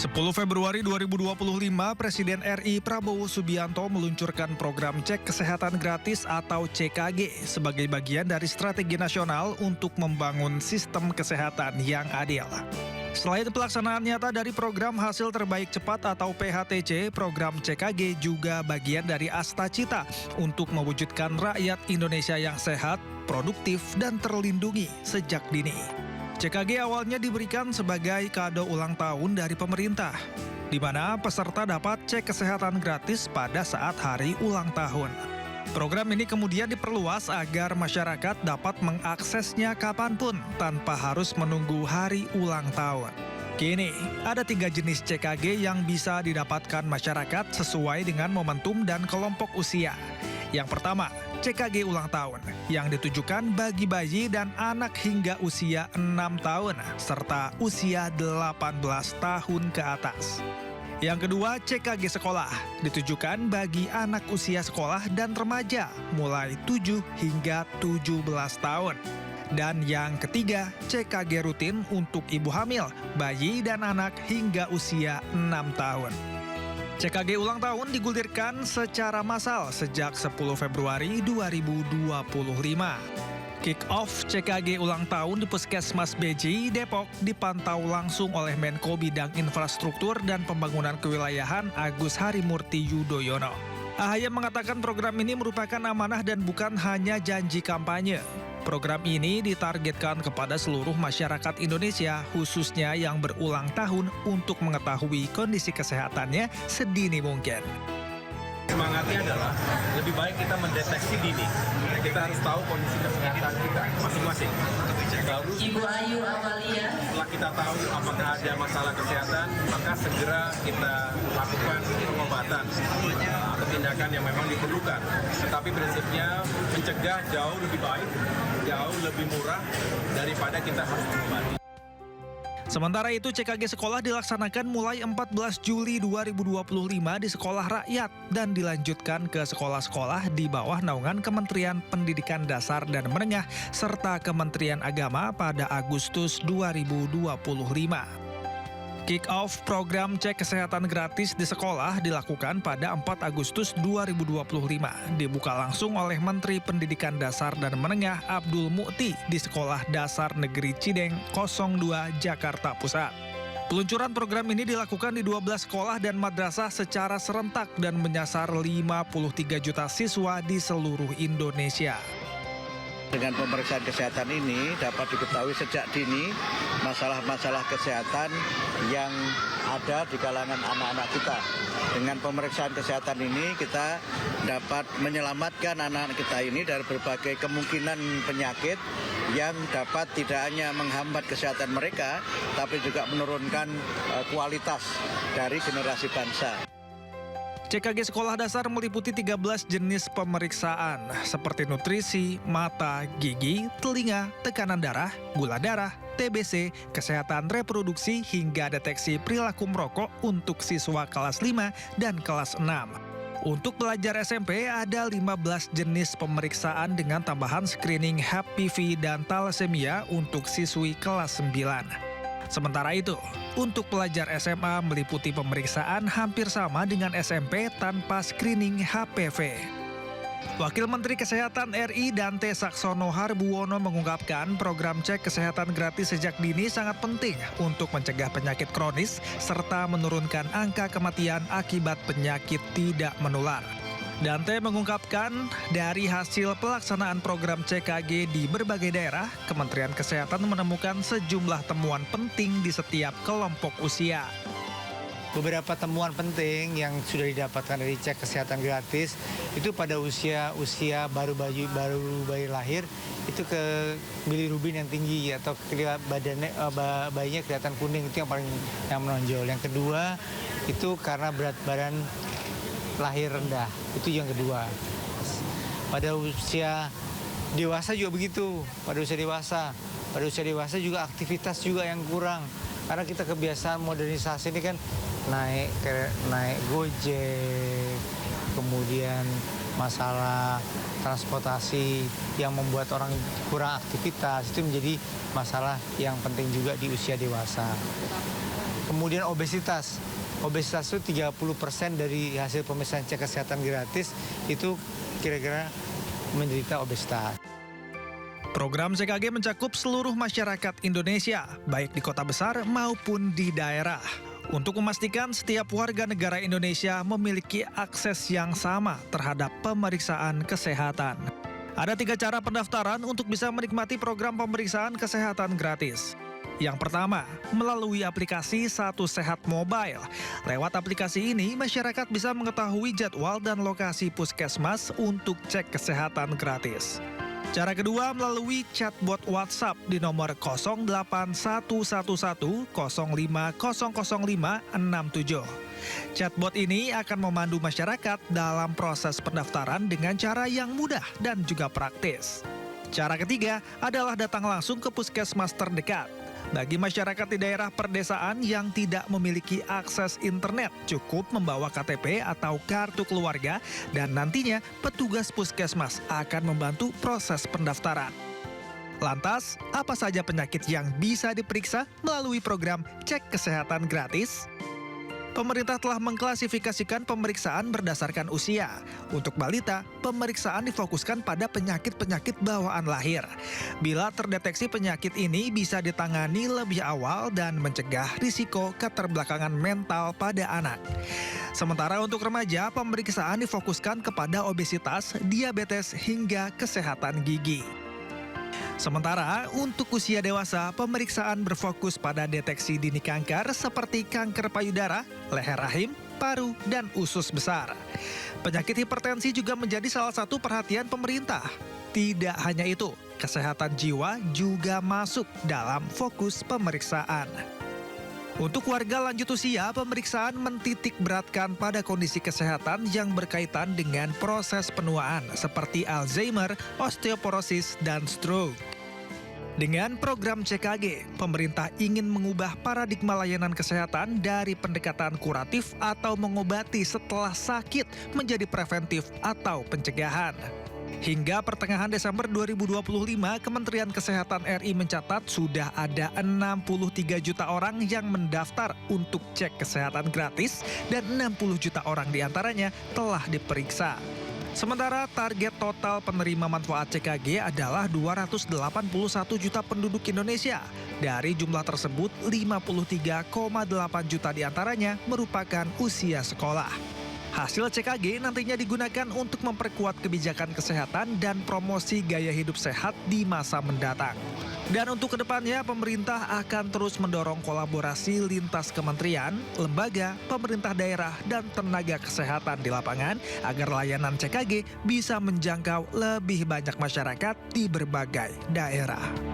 10 Februari 2025, Presiden RI Prabowo Subianto meluncurkan program cek kesehatan gratis atau CKG sebagai bagian dari strategi nasional untuk membangun sistem kesehatan yang adil. Selain pelaksanaan nyata dari program hasil terbaik cepat atau PHTC, program CKG juga bagian dari Astacita untuk mewujudkan rakyat Indonesia yang sehat, produktif, dan terlindungi sejak dini. CKG awalnya diberikan sebagai kado ulang tahun dari pemerintah, di mana peserta dapat cek kesehatan gratis pada saat hari ulang tahun. Program ini kemudian diperluas agar masyarakat dapat mengaksesnya kapanpun tanpa harus menunggu hari ulang tahun. Kini, ada 3 jenis CKG yang bisa didapatkan masyarakat sesuai dengan momentum dan kelompok usia. Yang pertama, CKG ulang tahun yang ditujukan bagi bayi dan anak hingga usia 6 tahun serta usia 18 tahun ke atas. Yang kedua, CKG sekolah ditujukan bagi anak usia sekolah dan remaja mulai 7 hingga 17 tahun. Dan yang ketiga, CKG rutin untuk ibu hamil, bayi dan anak hingga usia 6 tahun. CKG ulang tahun digulirkan secara massal sejak 10 Februari 2025. Kick-off CKG ulang tahun di Puskesmas Beji, Depok dipantau langsung oleh Menko Bidang Infrastruktur dan Pembangunan Kewilayahan Agus Harimurti Yudhoyono. AHY mengatakan program ini merupakan amanah dan bukan hanya janji kampanye. Program ini ditargetkan kepada seluruh masyarakat Indonesia, khususnya yang berulang tahun untuk mengetahui kondisi kesehatannya sedini mungkin. Semangatnya adalah lebih baik kita mendeteksi dini. Kita harus tahu kondisi kesehatan kita masing-masing. Baru Ibu Ayu Amalia. setelah kita tahu apakah ada masalah kesehatan, maka segera kita lakukan pengobatan atau tindakan yang memang diperlukan. Tetapi prinsipnya mencegah jauh lebih baik, jauh lebih murah daripada kita harus mengobati. Sementara itu, CKG sekolah dilaksanakan mulai 14 Juli 2025 di sekolah rakyat dan dilanjutkan ke sekolah-sekolah di bawah naungan Kementerian Pendidikan Dasar dan Menengah serta Kementerian Agama pada Agustus 2025. Kick-off program cek kesehatan gratis di sekolah dilakukan pada 4 Agustus 2025. Dibuka langsung oleh Menteri Pendidikan Dasar dan Menengah Abdul Mukti di Sekolah Dasar Negeri Cideng 02 Jakarta Pusat. Peluncuran program ini dilakukan di 12 sekolah dan madrasah secara serentak dan menyasar 53 juta siswa di seluruh Indonesia. Dengan pemeriksaan kesehatan ini dapat diketahui sejak dini masalah-masalah kesehatan yang ada di kalangan anak-anak kita. Dengan pemeriksaan kesehatan ini kita dapat menyelamatkan anak-anak kita ini dari berbagai kemungkinan penyakit yang dapat tidak hanya menghambat kesehatan mereka, tapi juga menurunkan kualitas dari generasi bangsa. CKG sekolah dasar meliputi 13 jenis pemeriksaan seperti nutrisi, mata, gigi, telinga, tekanan darah, gula darah, TBC, kesehatan reproduksi hingga deteksi perilaku merokok untuk siswa kelas 5 dan kelas 6. Untuk pelajar SMP ada 15 jenis pemeriksaan dengan tambahan screening HPV dan thalassemia untuk siswi kelas 9. Sementara itu, untuk pelajar SMA meliputi pemeriksaan hampir sama dengan SMP tanpa screening HPV. Wakil Menteri Kesehatan RI Dante Saxono Harbuwono mengungkapkan program cek kesehatan gratis sejak dini sangat penting untuk mencegah penyakit kronis serta menurunkan angka kematian akibat penyakit tidak menular. Dante mengungkapkan, dari hasil pelaksanaan program CKG di berbagai daerah, Kementerian Kesehatan menemukan sejumlah temuan penting di setiap kelompok usia. Beberapa temuan penting yang sudah didapatkan dari cek kesehatan gratis itu pada usia baru bayi lahir itu ke bilirubin yang tinggi atau bayinya kelihatan kuning, itu yang menonjol. Yang kedua itu karena berat badan lahir rendah, itu yang kedua. Pada usia dewasa juga begitu, pada usia dewasa juga aktivitas juga yang kurang, karena kita kebiasaan modernisasi ini kan naik Gojek, kemudian masalah transportasi yang membuat orang kurang aktivitas, itu menjadi masalah yang penting juga di usia dewasa. Kemudian obesitas. Obesitas itu 30% dari hasil pemeriksaan cek kesehatan gratis itu kira-kira menderita obesitas. Program CKG mencakup seluruh masyarakat Indonesia, baik di kota besar maupun di daerah. Untuk memastikan setiap warga negara Indonesia memiliki akses yang sama terhadap pemeriksaan kesehatan. Ada 3 cara pendaftaran untuk bisa menikmati program pemeriksaan kesehatan gratis. Yang pertama, melalui aplikasi Satu Sehat Mobile. Lewat aplikasi ini, masyarakat bisa mengetahui jadwal dan lokasi puskesmas untuk cek kesehatan gratis. Cara kedua, melalui chatbot WhatsApp di nomor 08111 05000567. Chatbot ini akan memandu masyarakat dalam proses pendaftaran dengan cara yang mudah dan juga praktis. Cara ketiga adalah datang langsung ke puskesmas terdekat. Bagi masyarakat di daerah perdesaan yang tidak memiliki akses internet, cukup membawa KTP atau kartu keluarga dan nantinya petugas puskesmas akan membantu proses pendaftaran. Lantas, apa saja penyakit yang bisa diperiksa melalui program cek kesehatan gratis? Pemerintah telah mengklasifikasikan pemeriksaan berdasarkan usia. Untuk balita, pemeriksaan difokuskan pada penyakit-penyakit bawaan lahir. Bila terdeteksi penyakit ini bisa ditangani lebih awal dan mencegah risiko keterbelakangan mental pada anak. Sementara untuk remaja, pemeriksaan difokuskan kepada obesitas, diabetes, hingga kesehatan gigi. Sementara untuk usia dewasa, pemeriksaan berfokus pada deteksi dini kanker seperti kanker payudara, leher rahim, paru, dan usus besar. Penyakit hipertensi juga menjadi salah satu perhatian pemerintah. Tidak hanya itu, kesehatan jiwa juga masuk dalam fokus pemeriksaan. Untuk warga lanjut usia, pemeriksaan mentitik beratkan pada kondisi kesehatan yang berkaitan dengan proses penuaan seperti Alzheimer, osteoporosis, dan stroke. Dengan program CKG, pemerintah ingin mengubah paradigma layanan kesehatan dari pendekatan kuratif atau mengobati setelah sakit menjadi preventif atau pencegahan. Hingga pertengahan Desember 2025, Kementerian Kesehatan RI mencatat sudah ada 63 juta orang yang mendaftar untuk cek kesehatan gratis dan 60 juta orang diantaranya telah diperiksa. Sementara target total penerima manfaat CKG adalah 281 juta penduduk Indonesia. Dari jumlah tersebut, 53,8 juta diantaranya merupakan usia sekolah. Hasil CKG nantinya digunakan untuk memperkuat kebijakan kesehatan dan promosi gaya hidup sehat di masa mendatang. Dan untuk kedepannya, pemerintah akan terus mendorong kolaborasi lintas kementerian, lembaga, pemerintah daerah, dan tenaga kesehatan di lapangan agar layanan CKG bisa menjangkau lebih banyak masyarakat di berbagai daerah.